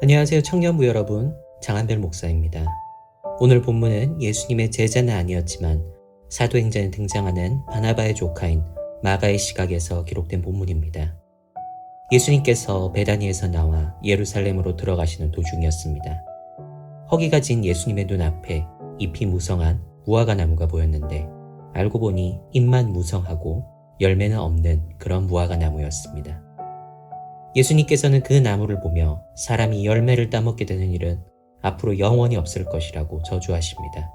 안녕하세요 청년부 여러분, 장한별 목사입니다. 오늘 본문은 예수님의 제자는 아니었지만 사도행전에 등장하는 바나바의 조카인 마가의 시각에서 기록된 본문입니다. 예수님께서 베다니에서 나와 예루살렘으로 들어가시는 도중이었습니다. 허기가 진 예수님의 눈앞에 잎이 무성한 무화과 나무가 보였는데 알고 보니 잎만 무성하고 열매는 없는 그런 무화과 나무였습니다. 예수님께서는 그 나무를 보며 사람이 열매를 따먹게 되는 일은 앞으로 영원히 없을 것이라고 저주하십니다.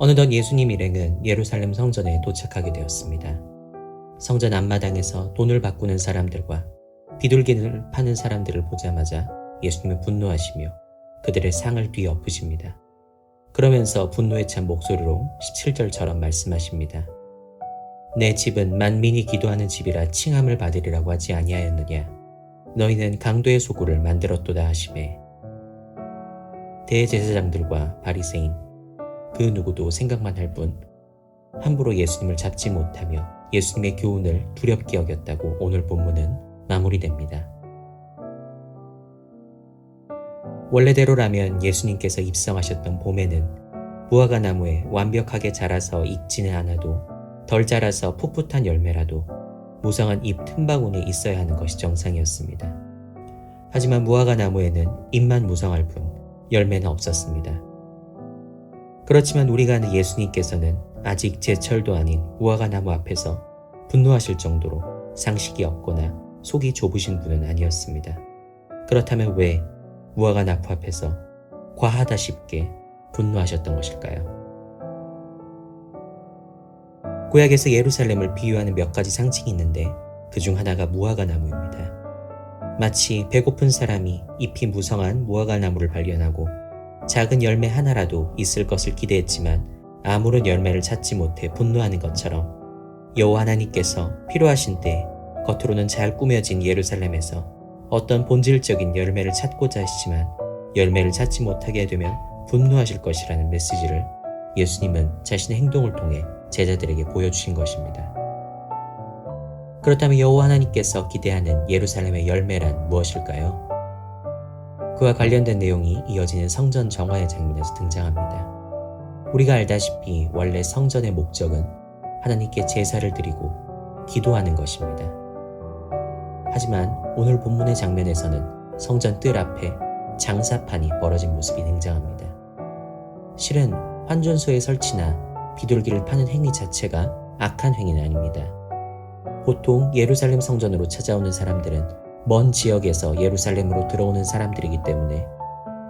어느덧 예수님 일행은 예루살렘 성전에 도착하게 되었습니다. 성전 앞마당에서 돈을 바꾸는 사람들과 비둘기를 파는 사람들을 보자마자 예수님은 분노하시며 그들의 상을 뒤엎으십니다. 그러면서 분노에 찬 목소리로 17절처럼 말씀하십니다. 내 집은 만민이 기도하는 집이라 칭함을 받으리라고 하지 아니하였느냐. 너희는 강도의 소굴을 만들었도다 하시매. 대제사장들과 바리새인 그 누구도 생각만 할 뿐 함부로 예수님을 잡지 못하며 예수님의 교훈을 두렵게 여겼다고 오늘 본문은 마무리됩니다. 원래대로라면 예수님께서 입성하셨던 봄에는 무화과 나무에 완벽하게 자라서 익지는 않아도 덜 자라서 풋풋한 열매라도 무성한 잎 틈바구니에 있어야 하는 것이 정상이었습니다. 하지만 무화과 나무에는 잎만 무성할 뿐 열매는 없었습니다. 그렇지만 우리가 아는 예수님께서는 아직 제철도 아닌 무화과 나무 앞에서 분노하실 정도로 상식이 없거나 속이 좁으신 분은 아니었습니다. 그렇다면 왜 무화과 나무 앞에서 과하다 싶게 분노하셨던 것일까요? 구약에서 예루살렘을 비유하는 몇 가지 상징이 있는데 그 중 하나가 무화과 나무입니다. 마치 배고픈 사람이 잎이 무성한 무화과 나무를 발견하고 작은 열매 하나라도 있을 것을 기대했지만 아무런 열매를 찾지 못해 분노하는 것처럼 여호와 하나님께서 필요하신 때 겉으로는 잘 꾸며진 예루살렘에서 어떤 본질적인 열매를 찾고자 하시지만 열매를 찾지 못하게 되면 분노하실 것이라는 메시지를 예수님은 자신의 행동을 통해 제자들에게 보여주신 것입니다. 그렇다면 여호와 하나님께서 기대하는 예루살렘의 열매란 무엇일까요? 그와 관련된 내용이 이어지는 성전 정화의 장면에서 등장합니다. 우리가 알다시피 원래 성전의 목적은 하나님께 제사를 드리고 기도하는 것입니다. 하지만 오늘 본문의 장면에서는 성전 뜰 앞에 장사판이 벌어진 모습이 등장합니다. 실은 환전소의 설치나 비둘기를 파는 행위 자체가 악한 행위는 아닙니다. 보통 예루살렘 성전으로 찾아오는 사람들은 먼 지역에서 예루살렘으로 들어오는 사람들이기 때문에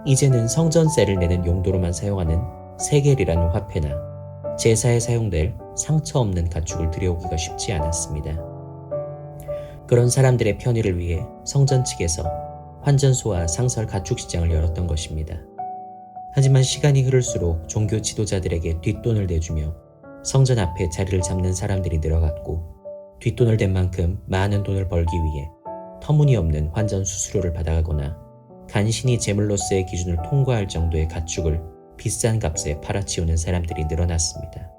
이제는 성전세를 내는 용도로만 사용하는 세겔이라는 화폐나 제사에 사용될 상처 없는 가축을 들여오기가 쉽지 않았습니다. 그런 사람들의 편의를 위해 성전 측에서 환전소와 상설 가축시장을 열었던 것입니다. 하지만 시간이 흐를수록 종교 지도자들에게 뒷돈을 내주며 성전 앞에 자리를 잡는 사람들이 늘어갔고 뒷돈을 댄 만큼 많은 돈을 벌기 위해 터무니없는 환전 수수료를 받아가거나 간신히 제물로서의 기준을 통과할 정도의 가축을 비싼 값에 팔아치우는 사람들이 늘어났습니다.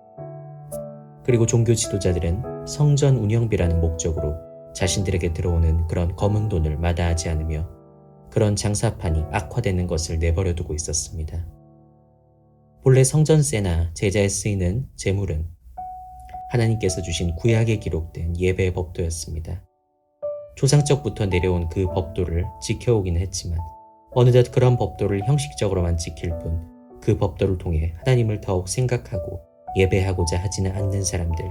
그리고 종교 지도자들은 성전 운영비라는 목적으로 자신들에게 들어오는 그런 검은 돈을 마다하지 않으며 그런 장사판이 악화되는 것을 내버려두고 있었습니다. 본래 성전세나 제자에 쓰이는 제물은 하나님께서 주신 구약에 기록된 예배의 법도였습니다. 조상적부터 내려온 그 법도를 지켜오기는 했지만 어느덧 그런 법도를 형식적으로만 지킬 뿐 그 법도를 통해 하나님을 더욱 생각하고 예배하고자 하지는 않는 사람들,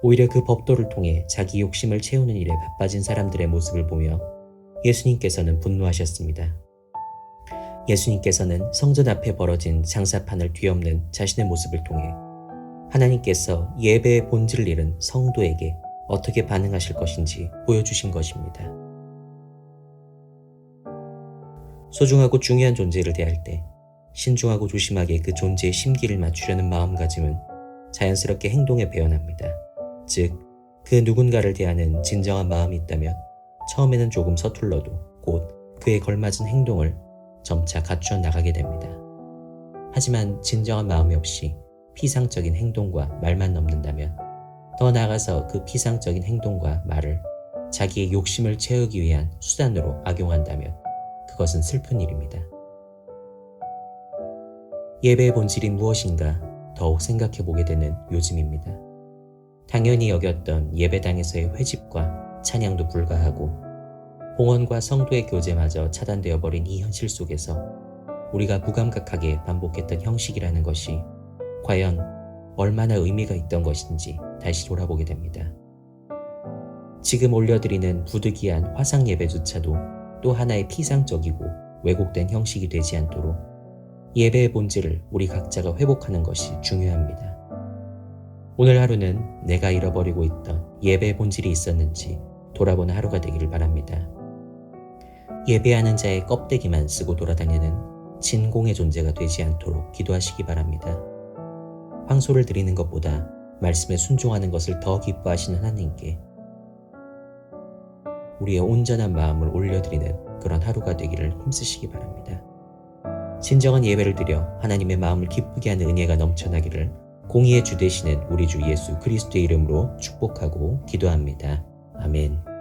오히려 그 법도를 통해 자기 욕심을 채우는 일에 바빠진 사람들의 모습을 보며 예수님께서는 분노하셨습니다. 예수님께서는 성전 앞에 벌어진 장사판을 뒤엎는 자신의 모습을 통해 하나님께서 예배의 본질을 잃은 성도에게 어떻게 반응하실 것인지 보여주신 것입니다. 소중하고 중요한 존재를 대할 때 신중하고 조심하게 그 존재의 심기를 맞추려는 마음가짐은 자연스럽게 행동에 배어납니다. 즉, 그 누군가를 대하는 진정한 마음이 있다면 처음에는 조금 서툴러도 곧 그에 걸맞은 행동을 점차 갖추어 나가게 됩니다. 하지만 진정한 마음이 없이 피상적인 행동과 말만 넘는다면 더 나아가서 그 피상적인 행동과 말을 자기의 욕심을 채우기 위한 수단으로 악용한다면 그것은 슬픈 일입니다. 예배의 본질이 무엇인가 더욱 생각해 보게 되는 요즘입니다. 당연히 여겼던 예배당에서의 회집과 찬양도 불가하고 봉헌과 성도의 교제마저 차단되어 버린 이 현실 속에서 우리가 무감각하게 반복했던 형식이라는 것이 과연 얼마나 의미가 있던 것인지 다시 돌아보게 됩니다. 지금 올려드리는 부득이한 화상 예배조차도 또 하나의 피상적이고 왜곡된 형식이 되지 않도록 예배의 본질을 우리 각자가 회복하는 것이 중요합니다. 오늘 하루는 내가 잃어버리고 있던 예배의 본질이 있었는지 돌아보는 하루가 되기를 바랍니다. 예배하는 자의 껍데기만 쓰고 돌아다니는 진공의 존재가 되지 않도록 기도하시기 바랍니다. 황소를 드리는 것보다 말씀에 순종하는 것을 더 기뻐하시는 하나님께 우리의 온전한 마음을 올려드리는 그런 하루가 되기를 힘쓰시기 바랍니다. 진정한 예배를 드려 하나님의 마음을 기쁘게 하는 은혜가 넘쳐나기를 공의의 주 되시는 우리 주 예수 그리스도의 이름으로 축복하고 기도합니다. 아멘.